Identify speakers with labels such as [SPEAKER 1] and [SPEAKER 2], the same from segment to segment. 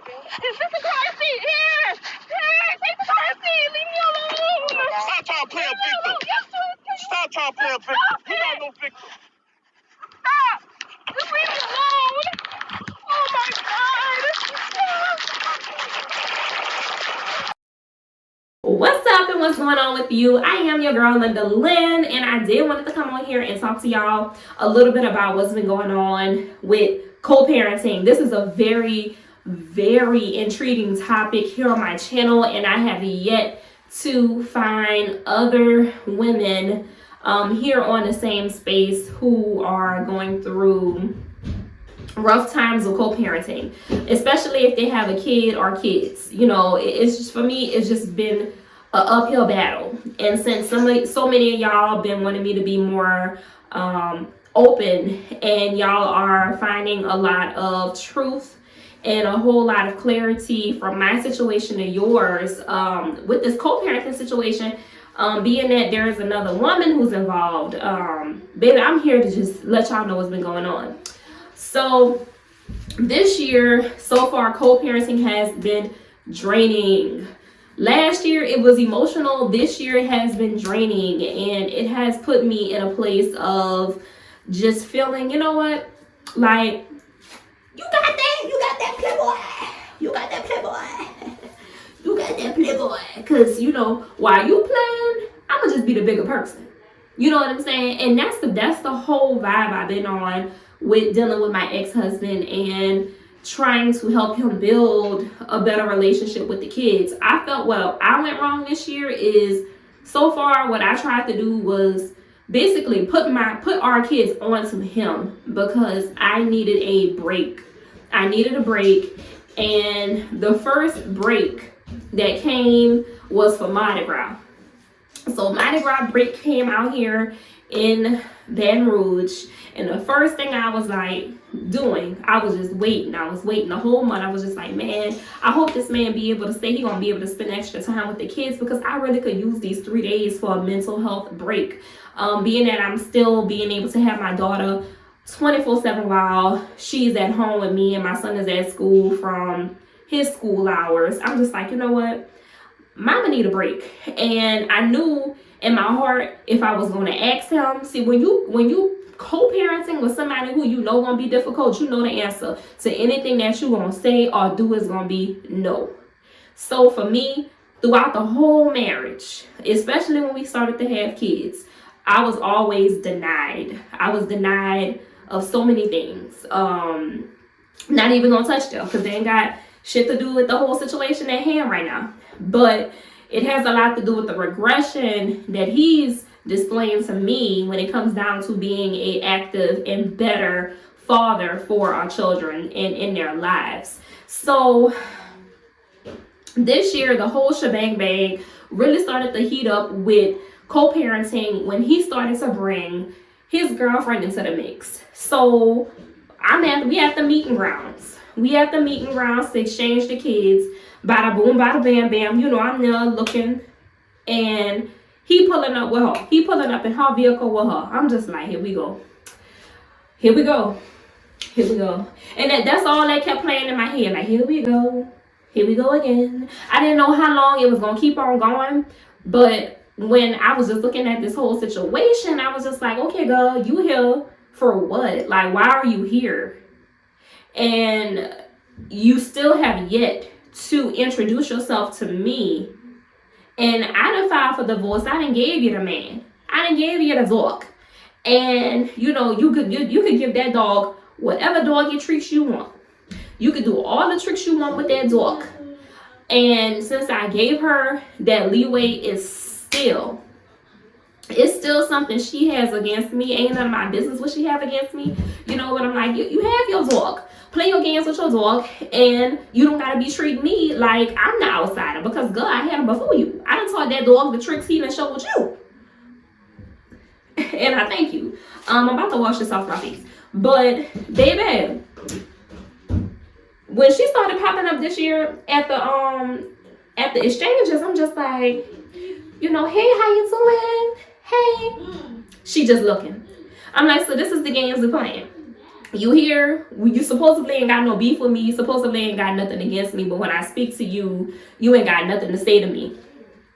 [SPEAKER 1] Is this a car seat? Here! Here! Take the car seat! Leave me alone!
[SPEAKER 2] Stop trying to play a victim. Stop trying to play a victim. You're not no victim.
[SPEAKER 1] Stop! Just leave me alone! Oh my God!
[SPEAKER 3] What's up and what's going on with you? I am your girl LindaLynn, and I did want to come on here and talk to y'all a little bit about what's been going on with co-parenting. This is a very intriguing topic here on my channel, and I have yet to find other women here on the same space who are going through rough times of co-parenting, especially if they have a kid or kids. You know, it's just, for me, it's just been an uphill battle. And since so many of y'all been wanting me to be more open, and y'all are finding a lot of truth and a whole lot of clarity from my situation to yours with this co-parenting situation, being that there is another woman who's involved, baby, I'm here to just let y'all know what's been going on. So this year, so far, co-parenting has been draining. Last year, it was emotional. This year, it has been draining, and it has put me in a place of just feeling, you know what, like, you got that playboy. You got that playboy. You got that playboy. Because, you know, while you playing, I'm going to just be the bigger person. You know what I'm saying? And that's the whole vibe I've been on with dealing with my ex-husband and trying to help him build a better relationship with the kids. I felt what I went wrong this year is, so far what I tried to do was basically put our kids onto him, because I needed a break. I needed a break, and the first break that came was for Mardi Gras. So Mardi Gras break came out here in Baton Rouge, and the first thing I was like doing, I was just waiting. I was waiting the whole month. I was just like, man, I hope this man be able to stay. He gonna be able to spend extra time with the kids, because I really could use these 3 days for a mental health break. Being that I'm still being able to have my daughter 24/7 while she's at home with me, and my son is at school from his school hours. I'm just like, you know what? Mama need a break. And I knew in my heart, if I was going to ask him, see, when you co-parenting with somebody who you know gonna be difficult, you know the answer to anything that you gonna say or do is gonna be no. So for me, throughout the whole marriage, especially when we started to have kids, I was always denied. I was denied of so many things. Not even gonna touch them, because they ain't got shit to do with the whole situation at hand right now. But it has a lot to do with the regression that he's displaying to me when it comes down to being an active and better father for our children and in their lives. So this year, the whole shebang bang really started to heat up with co-parenting when he started to bring his girlfriend into the mix. So we at the meeting grounds. We at the meeting grounds to exchange the kids. Bada boom, bada bam, bam. You know, I'm there looking, and he pulling up with her. He pulling up in her vehicle with her. I'm just like, here we go. Here we go. Here we go. And that's all that kept playing in my head. Like, here we go. Here we go again. I didn't know how long it was going to keep on going. But when I was just looking at this whole situation, I was just like, okay, girl, you here for what? Like, why are you here? And you still have yet to introduce yourself to me. And I done filed for divorce. I done gave you the man. I done gave you the dog. And you know, you could give that dog whatever doggy treats you want. You could do all the tricks you want with that dog. And since I gave her that leeway, it's still something she has against me. Ain't none of my business what she have against me. You know what I'm like? You have your dog. Play your games with your dog, and you don't gotta be treating me like I'm the outsider, because girl, I had him before you. I done taught that dog the tricks he done showed you. And I thank you. I'm about to wash this off my face. But baby, when she started popping up this year at the exchanges, I'm just like, you know, hey, how you doing? Hey. She just looking. I'm like, so this is the games we're playing. You here, you supposedly ain't got no beef with me, you supposedly ain't got nothing against me, but when I speak to you, you ain't got nothing to say to me.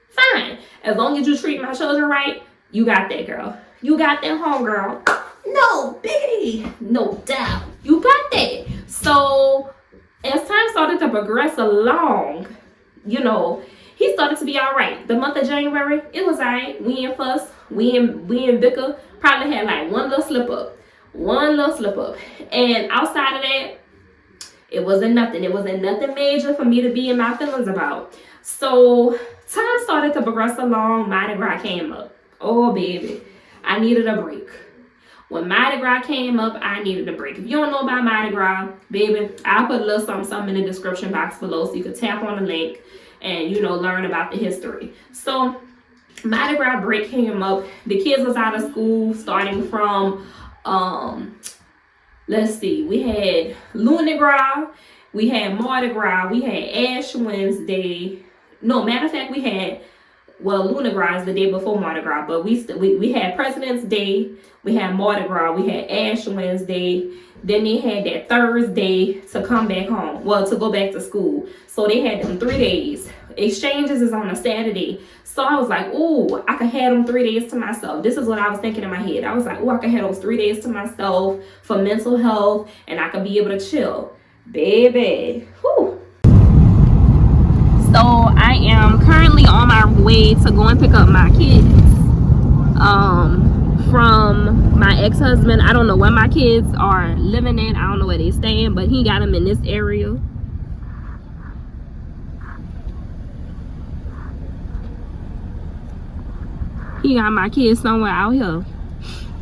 [SPEAKER 3] Fine. As long as you treat my children right, you got that, girl. You got that, homegirl. No, biggity. No doubt. You got that. So, as time started to progress along, you know, he started to be all right. The month of January, it was all right. We ain't fuss. We ain't bicker. Probably had like one little slip up. And outside of that, it wasn't nothing. It wasn't nothing major for me to be in my feelings about. So time started to progress along. Mardi Gras came up. Oh, baby. I needed a break. When Mardi Gras came up, I needed a break. If you don't know about Mardi Gras, baby, I'll put a little something in the description box below so you can tap on the link and, you know, learn about the history. So Mardi Gras break came up. The kids was out of school starting from let's see, we had Lunar Gras, we had Mardi Gras, we had Ash Wednesday. No, matter of fact, we had, well, Lunar Gras is the day before Mardi Gras, but we had President's Day, we had Mardi Gras, we had Ash Wednesday, then they had that Thursday to come back home, well, to go back to school. So they had them 3 days. Exchanges is on a Saturday. So I was like, oh, I could have them 3 days to myself. This is what I was thinking in my head. I was like, oh, I could have those 3 days to myself for mental health, and I could be able to chill. Baby. Whew. So I am currently on my way to go and pick up my kids from my ex-husband. I don't know where my kids are living in. I don't know where they staying, but he got them in this area. He got my kids somewhere out here.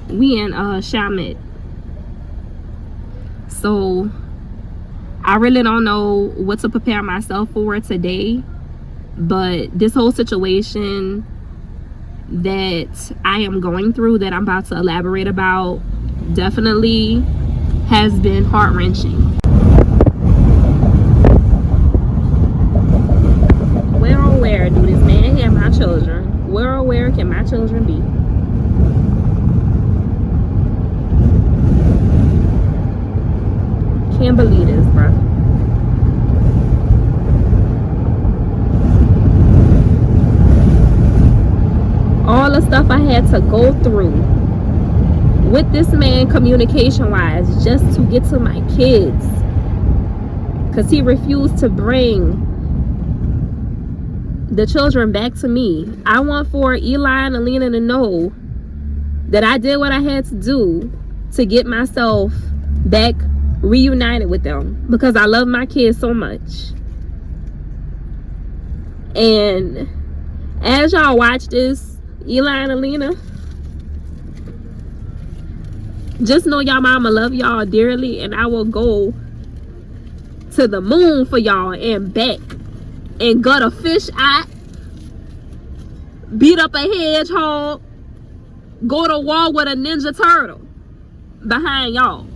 [SPEAKER 3] We in Chalmette. So I really don't know what to prepare myself for today, but this whole situation that I am going through, that I'm about to elaborate about, definitely has been heart-wrenching. Where oh where do this man have my children? Where or where can my children be? Can't believe this, bro. All the stuff I had to go through with this man communication-wise just to get to my kids. Because he refused to bring the children back to me. I want for Eli and Alina to know that I did what I had to do to get myself back reunited with them, because I love my kids so much. And as y'all watch this, Eli and Alina, just know y'all mama love y'all dearly, and I will go to the moon for y'all and back, and gut a fish eye, beat up a hedgehog, go to war with a ninja turtle behind y'all.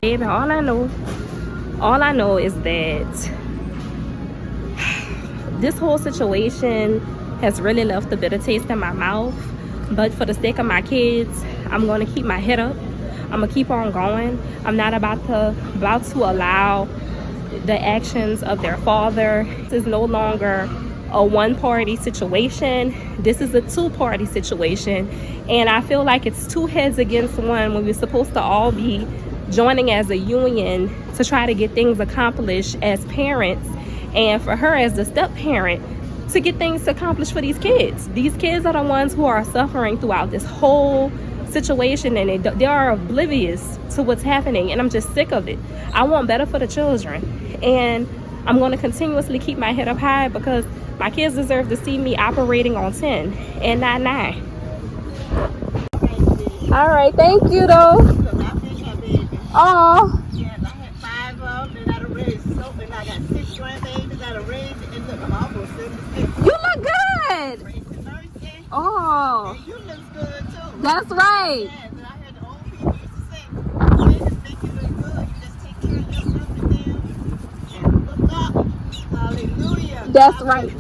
[SPEAKER 3] Baby, all I know is that this whole situation has really left a bitter taste in my mouth. But for the sake of my kids, I'm going to keep my head up. I'm going to keep on going. I'm not about to allow the actions of their father. This is no longer a one-party situation. This is a two-party situation. And I feel like it's two heads against one when we're supposed to all be joining as a union to try to get things accomplished as parents, and for her as the step-parent to get things accomplished for these kids. These kids are the ones who are suffering throughout this whole situation, and they are oblivious to what's happening, and I'm just sick of it. I want better for the children, and I'm going to continuously keep my head up high, because my kids deserve to see me operating on 10 and not 9. All right, thank you though. Oh.
[SPEAKER 4] Yes, I had 5 of them, and I done raised so, and I got 6 grandbabies I done raised, and look, I'm almost 76.
[SPEAKER 3] You look good.
[SPEAKER 4] Raised in Thursday.
[SPEAKER 3] Oh.
[SPEAKER 4] And you look good too.
[SPEAKER 3] That's right.
[SPEAKER 4] Yes, and I heard the old people used to say, "Man, just make you look good. You just take care of yourself and them, and look up." Hallelujah.
[SPEAKER 3] That's right.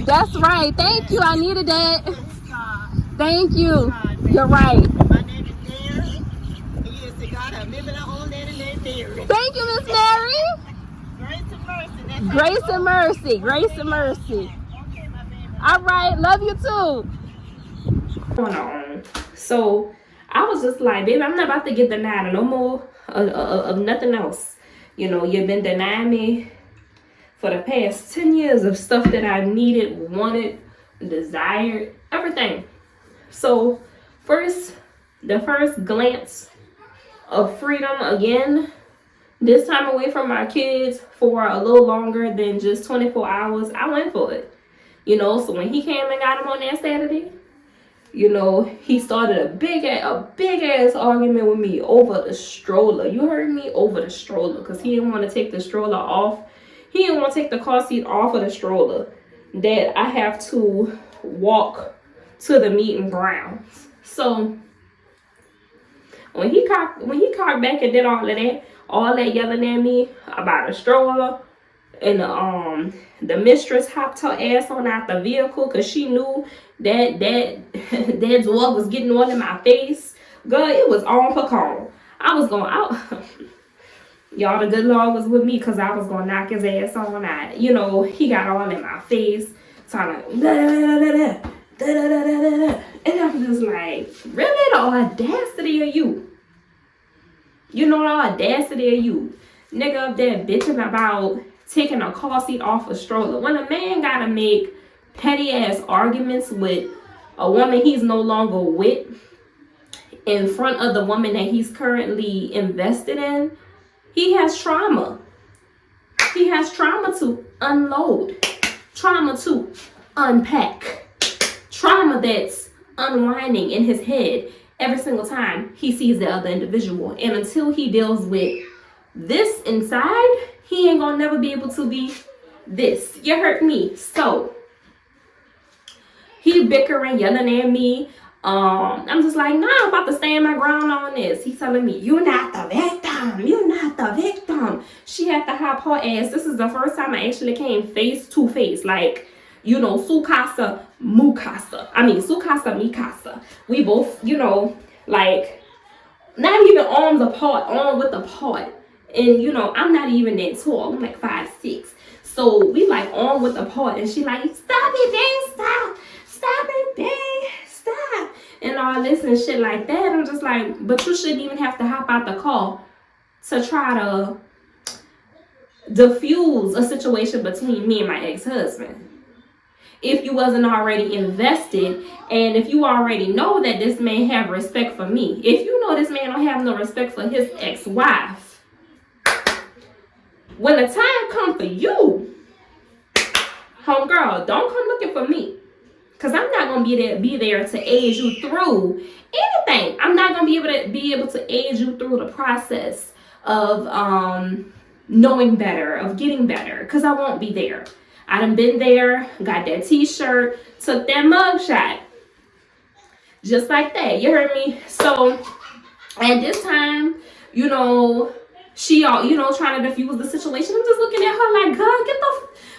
[SPEAKER 3] That's right. Thank you. I needed that. Thank you. You're right.
[SPEAKER 4] My name is Mary. And you just say, God, I'm living on
[SPEAKER 3] Thank you, Miss Mary.
[SPEAKER 4] Grace and mercy. That's
[SPEAKER 3] Grace and mercy. Grace and mercy.
[SPEAKER 4] Okay, my baby.
[SPEAKER 3] All right, love you too. Going on. So I was just like, baby, I'm not about to get denied no more of nothing else. You know, you've been denying me for the past 10 years of stuff that I needed, wanted, desired, everything. So the first glance of freedom again, this time away from my kids for a little longer than just 24 hours, I went for it. You know, so when he came and got him on that Saturday, you know, he started a big ass argument with me over the stroller. You heard me? Over the stroller, because he didn't want to take the stroller off. He didn't want to take the car seat off of the stroller that I have to walk to the meeting grounds. So when he cocked back and did all that yelling at me about a stroller, and the mistress hopped her ass on out the vehicle because she knew that dog was getting all in my face. Girl, it was on for call. I was going out. Y'all, the good Lord was with me because I was going to knock his ass on out. You know, he got all in my face, trying to and I'm just like, really? The audacity of you. You know, the audacity of you. Nigga up there bitching about taking a car seat off a stroller. When a man gotta make petty ass arguments with a woman he's no longer with in front of the woman that he's currently invested in, he has trauma. He has trauma to unload, trauma to unpack, trauma that's unwinding in his head every single time he sees the other individual. And until he deals with this inside, he ain't gonna never be able to be this. You heard me. So he bickering, yelling at me. I'm just like, nah, I'm about to stand my ground on this. He's telling me, you're not the victim. You're not the victim. She had to hop her ass. This is the first time I actually came face to face. Like, you know, su casa, mu casa. I mean, su casa, mi casa. We both, you know, like, not even arms apart, arm width apart. And, you know, I'm not even that tall. I'm like 5'6". So we like arm width apart. And she like, stop it, babe, stop. Stop it, babe, stop. And all this and shit like that. I'm just like, but you shouldn't even have to hop out the car to try to diffuse a situation between me and my ex-husband. If you wasn't already invested, and if you already know that this man have respect for me, if you know this man don't have no respect for his ex-wife, when the time comes for you, homegirl, don't come looking for me. Because I'm not going to be there to aid you through anything. I'm not going to be able to aid you through the process of knowing better, of getting better. Because I won't be there. I done been there, got that t-shirt, took that mugshot. Just like that. You heard me? So, at this time, you know, she, you know, trying to diffuse the situation. I'm just looking at her like, God,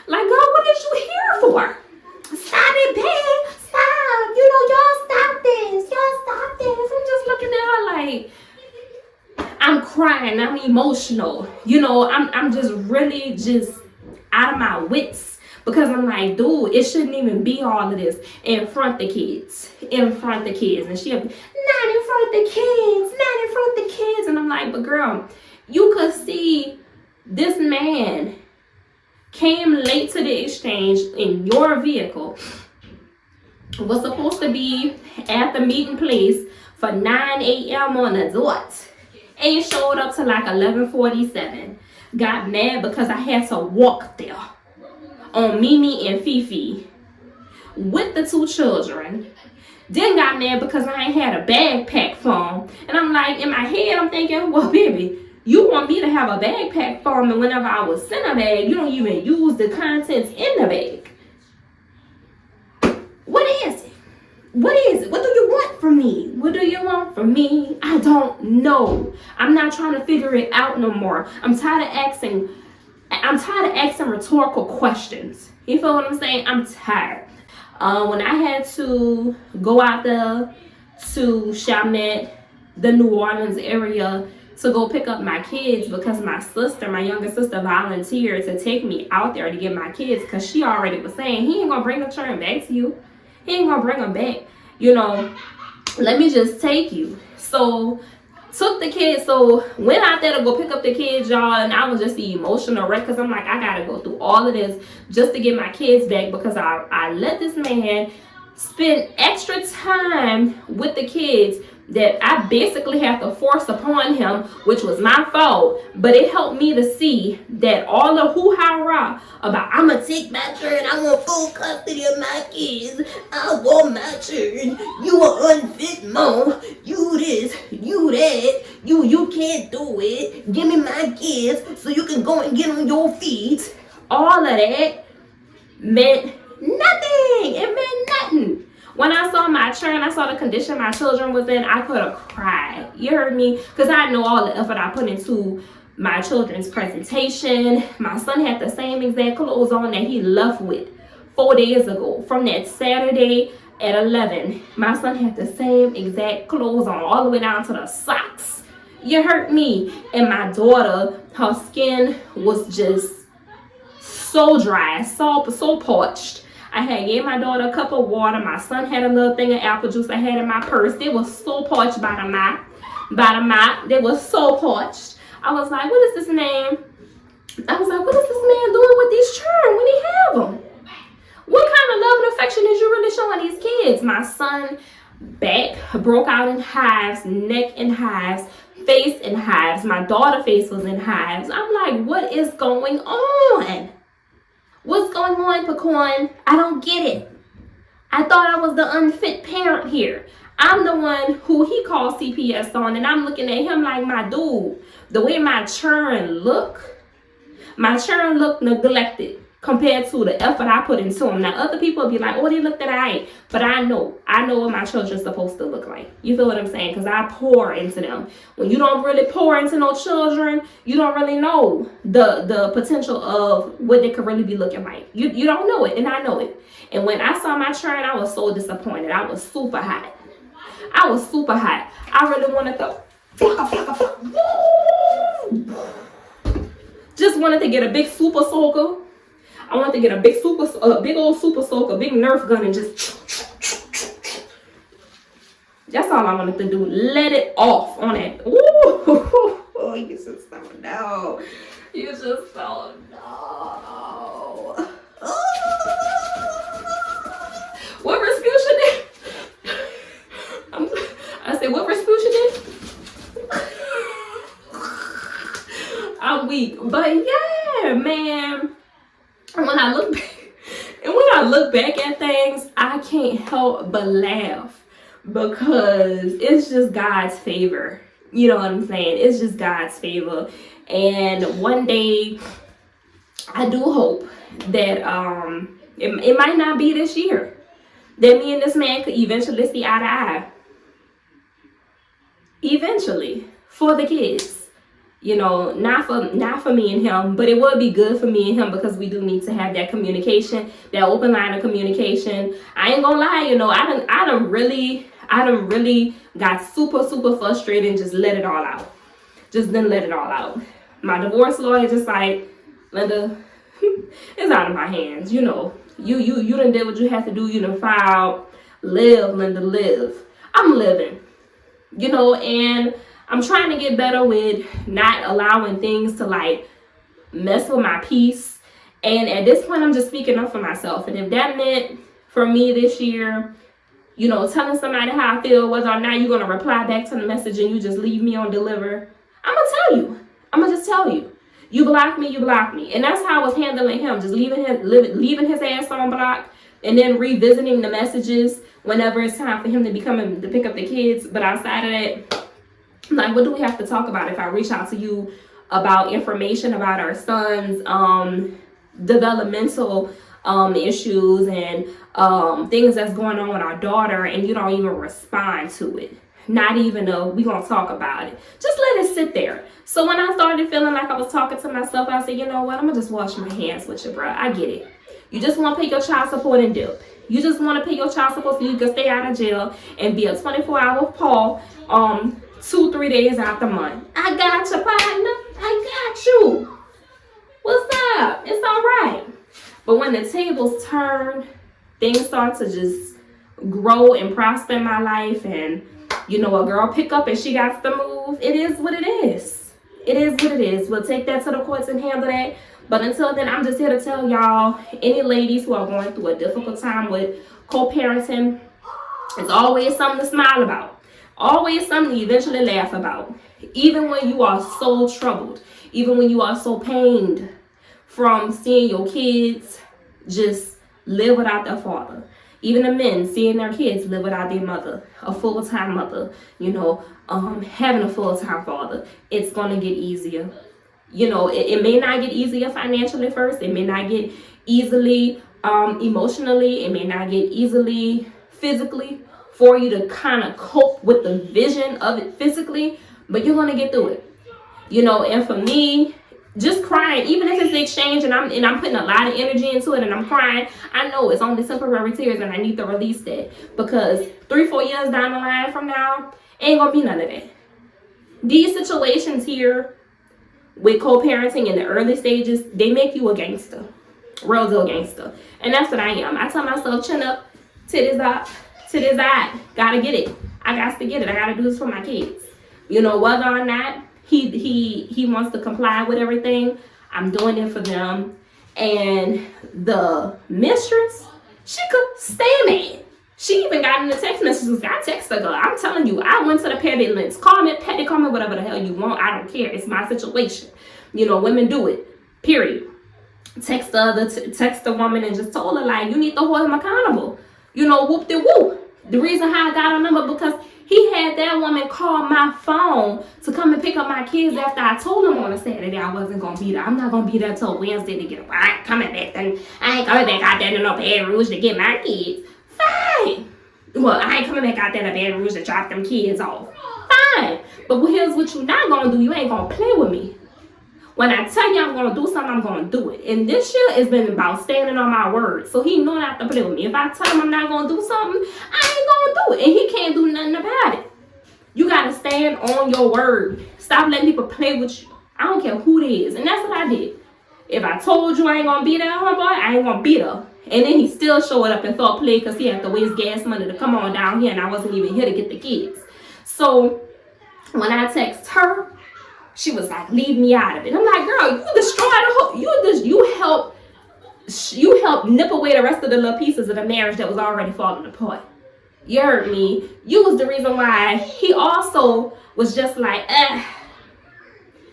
[SPEAKER 3] God, what is you here for? Stop it, babe. Stop. You know, y'all stop this. Y'all stop this. I'm just looking at her like, I'm crying. I'm emotional. You know, I'm just really just out of my wits. Because I'm like, dude, it shouldn't even be all of this in front of the kids. In front of the kids. And she'll be, not in front of the kids. Not in front of the kids. And I'm like, but girl, you could see this man came late to the exchange in your vehicle, was supposed to be at the meeting place for 9 a.m. on the dot. Ain't showed up till like 11:47. Got mad because I had to walk there on Mimi and Fifi with the 2 children. Then got mad because I ain't had a bag packed for them. And I'm like, in my head, I'm thinking, well, baby, you want me to have a bag packed for them, and whenever I was sent a bag, you don't even use the contents in the bag. What is it? What is it? What do you want from me? What do you want from me? I don't know. I'm not trying to figure it out no more. I'm tired of asking rhetorical questions. You feel what I'm saying? I'm tired. When I had to go out there to Chalmette, the New Orleans area, to go pick up my kids because my younger sister volunteered to take me out there to get my kids, because she already was saying he ain't gonna bring the children back to you. He ain't gonna bring them back. You know, let me just take you. So took the kids, so went out there to go pick up the kids, y'all, and I was just the emotional wreck, because I'm like, I gotta go through all of this just to get my kids back, because I let this man spend extra time with the kids that I basically have to force upon him, which was my fault. But it helped me to see that all the hoo-ha-rah about I'm gonna take my turn, I want full custody of my kids, I want my turn, you are unfit mom, you this, you that, you can't do it, give me my kids so you can go and get on your feet. All of that meant nothing. It meant nothing. When I saw my children, I saw the condition my children was in, I could have cried. You heard me? Because I know all the effort I put into my children's presentation. My son had the same exact clothes on that he left with 4 days ago. From that Saturday at 11, my son had the same exact clothes on, all the way down to the socks. You heard me? And my daughter, her skin was just so dry, so parched. I had gave my daughter a cup of water. My son had a little thing of apple juice I had in my purse. They were so parched by the mouth. They were so parched. I was like, what is this name? I was like, what is this man doing with these children when he have them? What kind of love and affection is you really showing these kids? My son back broke out in hives, neck in hives, face in hives. My daughter's face was in hives. I'm like, what is going on? What's going on, Pecan? I don't get it. I thought I was the unfit parent here. I'm the one who he calls CPS on, and I'm looking at him like, my dude, the way my children look neglected compared to the effort I put into them. Now, other people be like, oh, they looked at I. But I know what my children's supposed to look like. You feel what I'm saying? Because I pour into them. When you don't really pour into no children, you don't really know the potential of what they could really be looking like. You don't know it, and I know it. And when I saw my children, I was so disappointed. I was super hot. I really wanted to just wanted to get a big super soaker. I wanted to get a big old super soaker, big Nerf gun, and just. That's all I wanted to do. Let it off on it. Ooh, you just don't know. You just don't know. What Rasputia did? I said, what Rasputia did? I'm weak, but yeah, man. And when I look back at things, I can't help but laugh, because it's just God's favor. You know what I'm saying? It's just God's favor. And one day, I do hope that it might not be this year, that me and this man could eventually see eye to eye. Eventually, for the kids. You know, not for me and him, but it would be good for me and him, because we do need to have that communication, that open line of communication. I ain't gonna lie, you know, I done really got super frustrated and just let it all out. Just didn't let it all out. My divorce lawyer just like, Linda, it's out of my hands. You know, you done did what you have to do. You done filed. Live, Linda, live. I'm living. You know, and I'm trying to get better with not allowing things to like mess with my peace. And at this point, I'm just speaking up for myself. And if that meant for me this year, you know, telling somebody how I feel, whether or not you're going to reply back to the message and you just leave me on deliver, I'm going to tell you. I'm going to just tell you. You block me, you block me. And that's how I was handling him, just leaving his ass on block, and then revisiting the messages whenever it's time for him to to pick up the kids. But outside of that, like, what do we have to talk about if I reach out to you about information about our son's developmental issues and things that's going on with our daughter, and you don't even respond to it? Not even we gonna talk about it. Just let it sit there. So when I started feeling like I was talking to myself, I said, you know what, I'm gonna just wash my hands with you, bro. I get it. You just want to pay your child support and dip. You just want to pay your child support so you can stay out of jail and be a 24-hour Paul 2-3 days out the month. I got you, partner. I got you. What's up? It's all right. But when the tables turn, things start to just grow and prosper in my life, and you know, a girl pick up and she got to move. It is what it is. It is what it is. We'll take that to the courts and handle that. But until then, I'm just here to tell y'all, any ladies who are going through a difficult time with co-parenting, it's always something to smile about. Always something to eventually laugh about. Even when you are so troubled, even when you are so pained from seeing your kids just live without their father. Even the men seeing their kids live without their mother, a full-time mother, you know, having a full-time father. It's going to get easier. You know, it may not get easier financially first. It may not get easily emotionally. It may not get easily physically for you to kind of cope with the vision of it physically. But you're going to get through it. You know, and for me, just crying, even if it's the exchange and I'm putting a lot of energy into it and I'm crying, I know it's only temporary tears and I need to release that, because 3-4 years down the line from now, ain't gonna be none of that. These situations here with co-parenting in the early stages, they make you a gangster, real deal gangster, and that's what I am. I tell myself, chin up, titties up, titties out, gotta get it. I got to get it. I gotta do this for my kids. You know, whether or not he wants to comply with everything, I'm doing it for them. And the mistress, she could stand it. She even got in the text messages. I texted her. I'm telling you, I went to the petty links. Call me petty, call me whatever the hell you want. I don't care. It's my situation. You know, women do it. Period. Text the woman and just told her, like, you need to hold him accountable. You know, whoop de whoop. The reason how I got her number, because he had that woman call my phone to come and pick up my kids after I told him on a Saturday I wasn't going to be there. I'm not going to be there till Wednesday to get up. I ain't coming back then. I ain't coming back out there to no Baton Rouge to get my kids. Fine. Well, I ain't coming back out there to Baton Rouge to drop them kids off. Fine. But here's what you not going to do. You ain't going to play with me. When I tell you I'm going to do something, I'm going to do it. And this year has been about standing on my word. So he know not to play with me. If I tell him I'm not going to do something, I ain't going to do it. And he can't do nothing about it. You got to stand on your word. Stop letting people play with you. I don't care who it is. And that's what I did. If I told you I ain't going to be there, homeboy, I ain't going to be there. And then he still showed up and thought play because he had to waste gas money to come on down here. And I wasn't even here to get the kids. So when I text her, she was like, leave me out of it. I'm like, girl, you destroyed the whole, you helped nip away the rest of the little pieces of the marriage that was already falling apart. You heard me. You was the reason why he also was just like,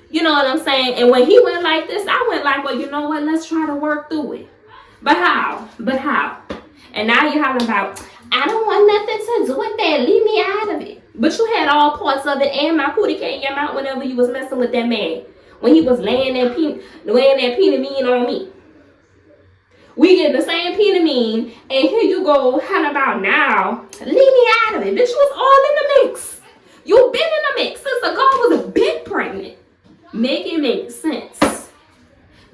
[SPEAKER 3] you know what I'm saying? And when he went like this, I went like, well, you know what? Let's try to work through it. But how? And now you're having about, I don't want nothing to do with that. Leave me out of it. But you had all parts of it and my cootie came in your mouth whenever you was messing with that man. When he was laying that peanut mean on me. We get the same peanut mean, and here you go, how about now? Leave me out of it. Bitch, you was all in the mix. You been in the mix since the girl was a bit pregnant. Make it make sense.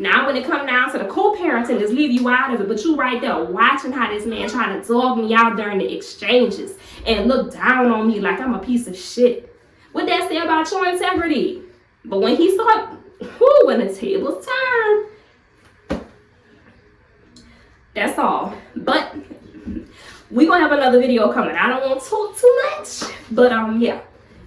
[SPEAKER 3] Now when it come down to the co-parenting, just leave you out of it, but you right there watching how this man trying to dog me out during the exchanges and look down on me like I'm a piece of shit. What that say about your integrity? But when he start, when the tables turn, that's all. But we gonna have another video coming. I don't want to talk too much, but yeah,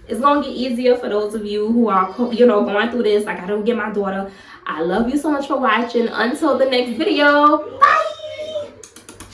[SPEAKER 3] it's gonna get easier for those of you who are, going through this. Like I don't get my daughter. I love you so much for watching. Until the next video, bye.